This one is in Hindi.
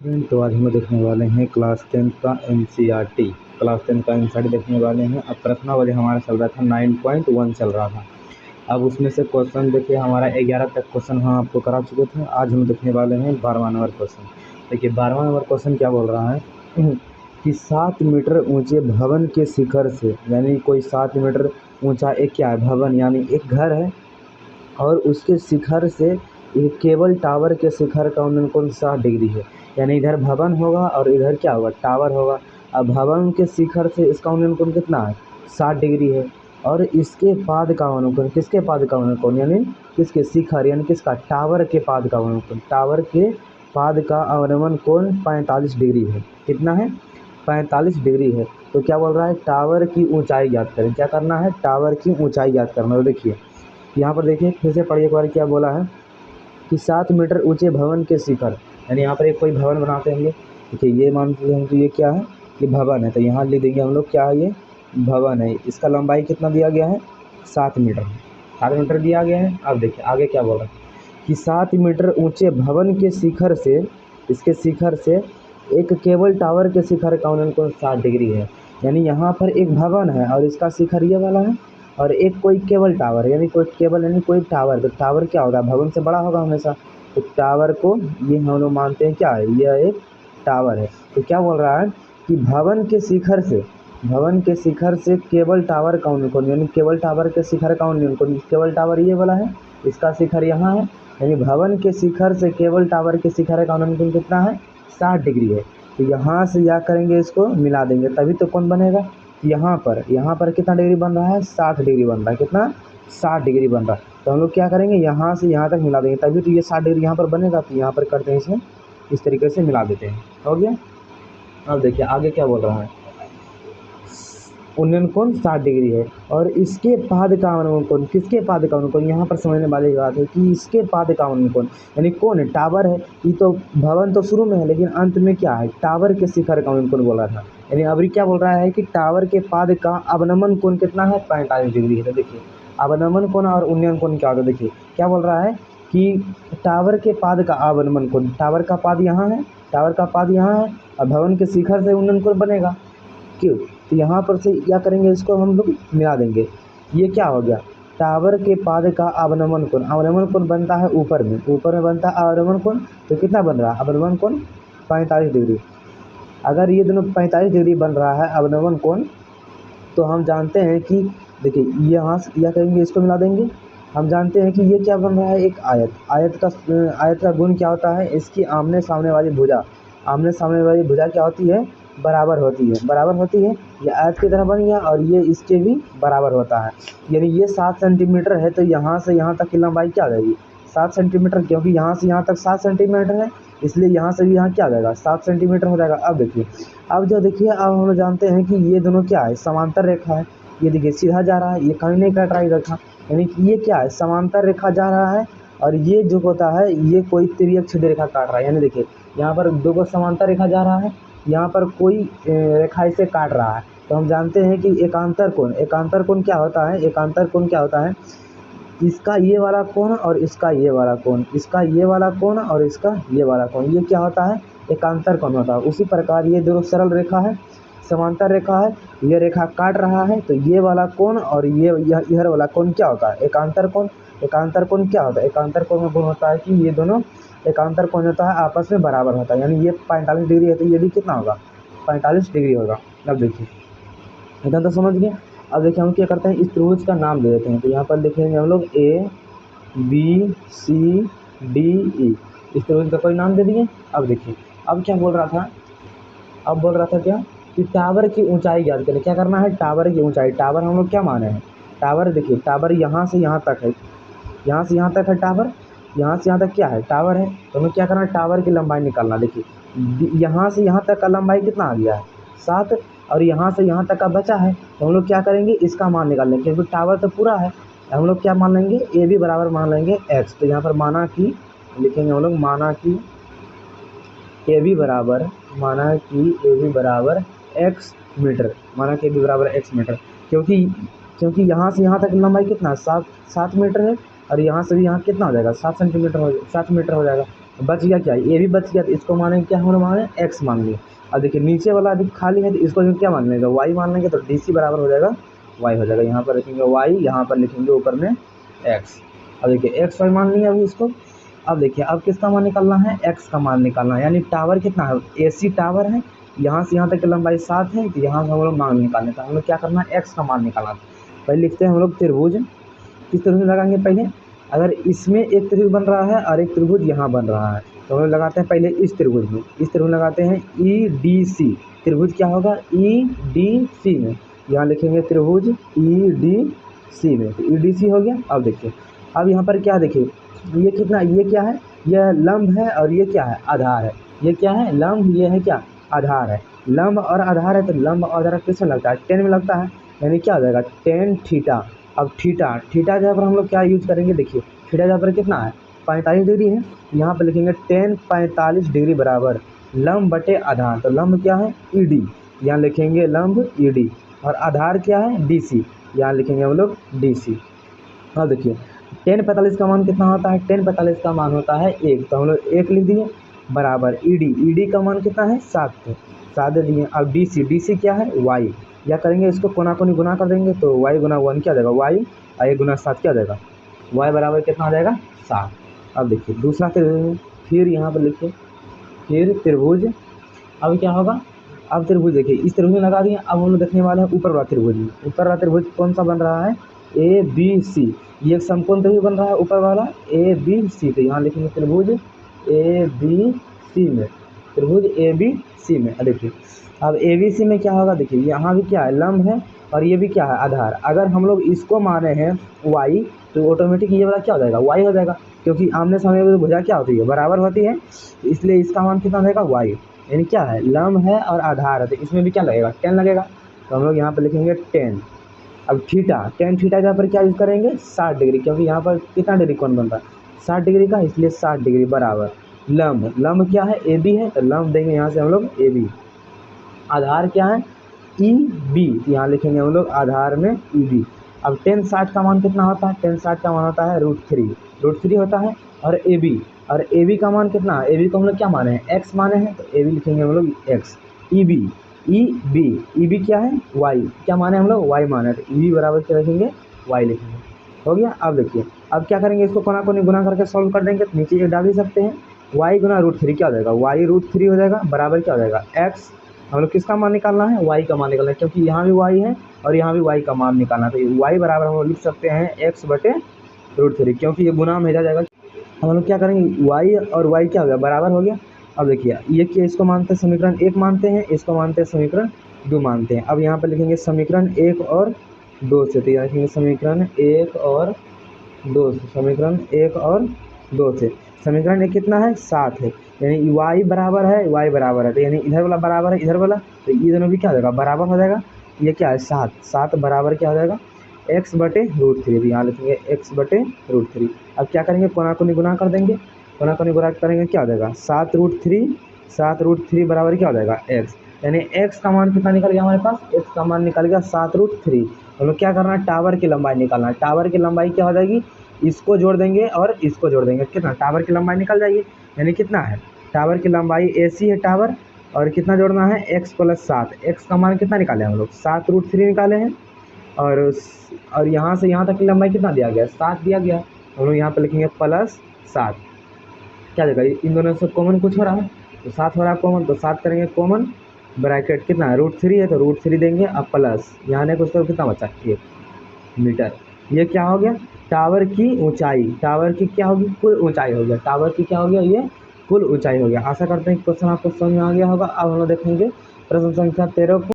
तो आज हम देखने वाले हैं क्लास 10 का एनसीईआरटी। क्लास 10 का एनसीईआरटी देखने वाले हैं। अब प्रश्नावली हमारा चल रहा था 9.1 चल रहा था। अब उसमें से क्वेश्चन देखिए, हमारा 11 तक क्वेश्चन हम आपको करा चुके थे। आज हम देखने वाले हैं 12वां नंबर क्वेश्चन। देखिए 12वां नंबर क्वेश्चन क्या बोल रहा है कि 7 मीटर ऊंचे भवन के शिखर से, यानी कोई 7 मीटर ऊंचा एक क्या है, भवन यानी एक घर है, और उसके शिखर से एक केबल टावर के शिखर का उन्नयन कोण 60 डिग्री है। यानी इधर भवन होगा और इधर क्या होगा, टावर होगा। अब भवन के शिखर से इसका उन्नयन कोण कितना है, 60 डिग्री है। और इसके पाद का अवनमन कोण, किसके पाद का अवनमन कोण, यानी किसके शिखर, यानी किसका, टावर के पाद का अवनमन कोण, टावर के पाद का अवनमन कोण 45 डिग्री है। कितना है, 45 डिग्री है। तो क्या बोल रहा है, टावर की ऊंचाई ज्ञात करें। क्या करना है, टावर की ऊंचाई ज्ञात करना। तो देखिए यहाँ पर देखिए, फिर से पढ़िए एक बार क्या बोला है कि 7 मीटर ऊंचे भवन के शिखर, यानी यहाँ पर एक कोई भवन बनाते हैं हम लोग। देखिए ये मानते हैं कि ये क्या है, ये भवन है। तो यहाँ लिख देंगे हम लोग क्या है, ये भवन है। इसका लंबाई कितना दिया गया है, 7 मीटर, 7 मीटर दिया गया है। अब देखिए आगे क्या बोल रहा है कि 7 मीटर ऊंचे भवन के शिखर से, इसके शिखर से एक केबल टावर के शिखर का उन्नयन कोण 60 डिग्री है। यानी यहाँ पर एक भवन है और इसका शिखर ये वाला है, और एक कोई केबल टावर, यानी कोई केबल यानी कोई टावर। तो टावर क्या होगा, भवन से बड़ा होगा हमेशा। तो टावर को ये हम लोग मानते हैं क्या है, यह एक टावर है। तो क्या बोल रहा है कि भवन के शिखर से, भवन के शिखर से केबल टावर का उन्नयन कोण, यानी केबल टावर के शिखर का उन्नयन कोण, केबल टावर ये वाला है, इसका शिखर यहाँ है। यानी भवन के शिखर से केबल टावर के शिखर का उन्नयन कोण कितना है, 60 डिग्री है। तो यहाँ से क्या करेंगे, इसको मिला देंगे तभी तो कौन बनेगा। यहाँ पर कितना डिग्री बन रहा है, 60 डिग्री बन रहा है। कितना, 60 डिग्री बन रहा है। तो हम लोग क्या करेंगे, यहाँ से यहाँ तक मिला देंगे तभी तो ये 60 डिग्री यहाँ पर बनेगा। तो यहाँ पर करते हैं इसे इस तरीके से मिला देते हैं, हो गया। अब देखिए आगे क्या बोल रहा है, उन्नयन कोण 60 डिग्री है और इसके पाद का अवनमन कोण, किसके पाद का अवनमन कोण, यहाँ पर समझने वाली बात है कि इसके पाद का अवनमन कोण, यानी कौन है, टावर है। ये तो भवन तो शुरू में है लेकिन अंत में क्या है, टावर के शिखर का अवनमन कोण बोला था। यानी अभी क्या बोल रहा है कि टावर के पाद का अवनमन कोण कितना है, 45 डिग्री है। तो देखिए अवनमन कोण और उन्नयन कोण क्या होता है। देखिए क्या बोल रहा है कि टावर के पाद का अवनमन कोण, टावर का पाद यहाँ है, टावर का पाद यहाँ है, और भवन के शिखर से उन्नयन कोण बनेगा। क्यों, तो यहाँ पर से क्या करेंगे, इसको हम लोग मिला देंगे। ये क्या हो गया, टावर के पाद का अवनमन कोण, अवनमन कोण बनता है ऊपर में बनता है अवनमन कोण। तो कितना बन रहा है अवनमन कोण, 45 डिग्री। अगर ये दोनों 45 डिग्री बन रहा है अवनमन कोण, तो हम जानते हैं कि देखिए यहाँ से क्या करेंगे, इसको मिला देंगे। हम जानते हैं कि ये क्या बन रहा है, एक आयत। आयत का गुण क्या होता है, इसकी आमने सामने वाली भुजा, आमने सामने वाली भुजा क्या होती है, बराबर होती है, बराबर होती है। ये आयत की तरह बन गया और ये इसके भी बराबर होता है। यानी ये 7 सेंटीमीटर है, तो यहाँ से यहाँ तक की लंबाई क्या आ जाएगी, 7 सेंटीमीटर, क्योंकि यहाँ से यहाँ तक 7 सेंटीमीटर है, इसलिए यहाँ से भी यहाँ क्या आ जाएगा, 7 सेंटीमीटर हो जाएगा। अब देखिए, अब देखिए अब हम जानते हैं कि ये दोनों क्या है, समांतर रेखा है। ये देखिए सीधा जा रहा है, ये कहीं नहीं कट रहा है रेखा, यानी कि ये क्या है, समांतर रेखा जा रहा है। और ये जो होता है ये कोई तिर्यक छेद रेखा काट रहा है। यानी देखिए यहाँ पर दो को समांतर रेखा जा रहा है, यहाँ पर कोई रेखा इसे काट रहा है। तो हम जानते हैं कि एकांतर कोण क्या होता है, एकांतर कोण क्या होता है, इसका ये वाला कोण और इसका ये वाला कोण, इसका ये वाला कोण और इसका ये वाला कोण, ये क्या होता है, एकांतर कोण होता है। उसी प्रकार ये दोनों सरल रेखा है, समांतर रेखा है, ये रेखा काट रहा है, तो ये वाला कोण और ये यह वाला कोण क्या होता है, एकांतर कोण। एकांतर कोण क्या होता है, एकांतर कोण में गुण होता है कि ये दोनों एकांतर कोण होता है आपस में बराबर होता है। यानी ये 45 डिग्री है तो ये भी कितना होगा, 45 डिग्री होगा। अब देखिए इतना तो समझ गए। अब देखिए हम क्या करते हैं, इस त्रिभुज का नाम दे देते हैं। तो यहाँ पर लिखेंगे हम लोग ABCDE, इस त्रिभुज का कोई नाम दे दिए। अब देखिए अब क्या बोल रहा था, अब बोल रहा था क्या कि टावर की ऊंचाई ज्ञात करें। क्या करना है, टावर की ऊंचाई। टावर हम लोग क्या माने हैं, टावर देखिए टावर यहाँ से यहाँ तक है, यहाँ से यहाँ तक है टावर, यहाँ से यहाँ तक क्या है, टावर है। तो हमें क्या करना है, टावर की लंबाई निकालना। देखिए यहाँ से यहाँ तक का लंबाई कितना आ गया है, 7, और यहाँ से यहाँ तक का बचा है। तो हम लोग क्या करेंगे, इसका मान निकाल लेंगे, क्योंकि टावर तो पूरा है। हम लोग क्या मान लेंगे, ए भी बराबर मान लेंगे x। तो यहाँ पर माना कि लिखेंगे हम लोग, माना कि ए भी बराबर x मीटर, माना कि ए भी बराबर x मीटर। क्योंकि यहाँ से यहाँ तक लंबाई कितना है, 7 मीटर है, और यहाँ से भी यहाँ कितना हो जाएगा, 7 मीटर हो जाएगा। बच गया क्या, ये भी बच गया, तो इसको मानेंगे क्या, हम लोग माने एक्स मान लिए। अब देखिए नीचे वाला अभी खाली है, तो इसको जो क्या मान लेंगे, वाई मान लेंगे, तो डी सी बराबर हो जाएगा वाई हो जाएगा। यहाँ पर लिखेंगे वाई, यहाँ पर लिखेंगे ऊपर में एक्स। अब देखिए एक्स वाई मान लिया अभी इसको। अब देखिए अब किसका मान निकालना है, एक्स का मान निकालना है, यानी टावर कितना है, AC टावर है, यहाँ से यहाँ तक की लंबाई 7 है, तो यहाँ से हम लोग मान निकालने का, हम लोग क्या करना है, एक्स का मान निकालना। पहले लिखते हैं हम लोग त्रिभुज, किस त्रिभुज में लगाएंगे पहले, अगर इसमें एक त्रिभुज बन रहा है और एक त्रिभुज यहाँ बन रहा है, तो हम लोग लगाते हैं पहले इस त्रिभुज में, इस त्रिभुज लगाते हैं EDC। त्रिभुज क्या होगा, EDC में, यहाँ लिखेंगे त्रिभुज EDC में, तो EDC हो गया। अब देखिए अब यहाँ पर क्या देखिए, ये कितना, ये क्या है, यह लंब है और ये क्या है, आधार है। ये क्या है, लंब, ये है क्या, आधार है। लंब और आधार है, तो लंब और आधार किसमें लगता है, टेन में लगता है, यानी क्या हो जाएगा, टेन थीटा। अब थीटा जहाँ पर हम लोग क्या यूज करेंगे, देखिए थीटा जहाँ पर कितना है, 45 डिग्री है, यहाँ पर लिखेंगे टेन 45 डिग्री बराबर लंब बटे आधार। तो लंब क्या है, ED, यहाँ लिखेंगे लंब ED, और आधार क्या है, DC, यहाँ लिखेंगे हम लोग DC। अब देखिए 10 45 का मान कितना होता है, 10 45 का मान होता है 1, तो हम लोग 1 लिख दिए बराबर ED का मान कितना है, 7 दे दिए। अब DC क्या है, Y, या करेंगे इसको कोना कोनी गुना कर देंगे, तो Y गुना 1 क्या देगा, Y, और 1 गुना 7 क्या देगा, Y बराबर कितना आ जाएगा, 7। अब देखिए दूसरा त्रिभुज, फिर यहाँ पर लिखिए, फिर त्रिभुज, अब क्या होगा, अब त्रिभुज देखिए इस त्रिभुज में लगा दिए। अब हम लोग देखने वाले हैं ऊपर वाला त्रिभुज में, ऊपर वाला त्रिभुज कौन सा बन रहा है, ABC, ये एक समकोण त्रिभुज बन रहा है ऊपर वाला ABC, तो यहाँ लिखेंगे त्रिभुज ABC में, त्रिभुज ABC में। देखिए अब ABC में क्या होगा, देखिए यहाँ भी क्या है, लंब है, और ये भी क्या है, आधार। अगर हम लोग इसको माने हैं Y, तो ऑटोमेटिक ये वाला क्या हो जाएगा, Y हो जाएगा, क्योंकि आमने सामने की भुजा क्या होती है, बराबर होती है, इसलिए इसका मान कितना रहेगा, Y, यानी क्या है, लंब है और आधार है, तो इसमें भी क्या लगेगा, 10 लगेगा, तो हम लोग यहाँ पर लिखेंगे 10। अब टेन थीटा जहाँ पर क्या यूज़ करेंगे, 60 डिग्री, क्योंकि यहाँ पर कितना डिग्री कौन बन रहा है, 60 डिग्री का, इसलिए 60 डिग्री बराबर लंब क्या है, AB है, तो लंब देंगे यहाँ से हम लोग AB। आधार क्या है, EB, यहाँ लिखेंगे हम लोग आधार में EB। अब 10 60 का मान कितना होता है, 10 60 का मान होता है √3 होता है, और AB का मान कितना है, AB को हम लोग क्या माने हैं, X माने हैं, तो AB लिखेंगे हम लोग X। EB क्या है, Y, क्या माने हम लोग, Y माने, तो EB बराबर क्या लिखेंगे, Y लिखेंगे। हो गया। अब देखिए अब क्या करेंगे, इसको कोना कोनी गुना करके सॉल्व कर देंगे, तो नीचे ये डाल ही सकते हैं, Y गुना √3 क्या हो जाएगा, Y √3 हो जाएगा, बराबर क्या हो जाएगा, X। हम लोग किसका मान निकालना है, Y का मान निकालना है, क्योंकि यहाँ भी Y है और यहाँ भी Y का मान निकालना है, तो Y बराबर हम लोग लिख सकते हैं X बटे √3, क्योंकि ये गुना में जाएगा। हम लोग क्या करेंगे, Y और Y क्या हो गया, बराबर हो गया। अब देखिए ये कि इसको मानते हैं समीकरण 1 मानते हैं, इसको मानते हैं समीकरण 2 मानते हैं। अब यहाँ पर लिखेंगे समीकरण 1 और 2 से, तो यहाँ लिखेंगे समीकरण 1 और 2 से, समीकरण 1 और 2 से। समीकरण 1 कितना है, 7 है, यानी Y बराबर है, Y बराबर है, तो यानी इधर वाला बराबर है इधर वाला, तो ये दोनों भी क्या हो जाएगा, बराबर हो जाएगा। ये क्या है, 7 बराबर क्या हो जाएगा, X बटे √3, यहाँ लिखेंगे X बटे √3। अब क्या करेंगे, कोना कोनी गुना कर देंगे, कोना कोनी गुना करेंगे क्या हो जाएगा, 7√3 बराबर क्या हो जाएगा, X, यानी X का मान कितना निकल गया हमारे पास, X का मान निकल गया 7√3। हम लोग क्या करना है, टावर की लंबाई निकालना है। टावर की लंबाई क्या हो जाएगी, इसको जोड़ देंगे और इसको जोड़ देंगे, कितना, टावर की लंबाई निकल जाएगी, यानी कितना है, टावर की लंबाई AC है टावर, और कितना जोड़ना है, X + 7। X का मान कितना निकाले हम लोग, 7√3 निकाले हैं, और यहाँ से यहाँ तक की लंबाई कितना दिया गया, 7 दिया गया। हम लोग यहाँ पर लिखेंगे +7, क्या देगा, इन दोनों से कॉमन कुछ हो रहा है, तो 7 हो रहा है कॉमन, तो 7 करेंगे कॉमन, ब्रैकेट कितना है, √3 है, तो √3 देंगे, अब प्लस यहाँ ने कुछ तो कितना बचा, 1 मीटर। ये क्या हो गया, टावर की ऊंचाई, टावर की क्या होगी, कुल ऊंचाई हो गया, टावर की क्या हो गया, ये कुल ऊंचाई हो गया। आशा करते हैं कि क्वेश्चन आपको समझ में आ गया होगा। अब हम लोग देखेंगे प्रश्न संख्या 13 को।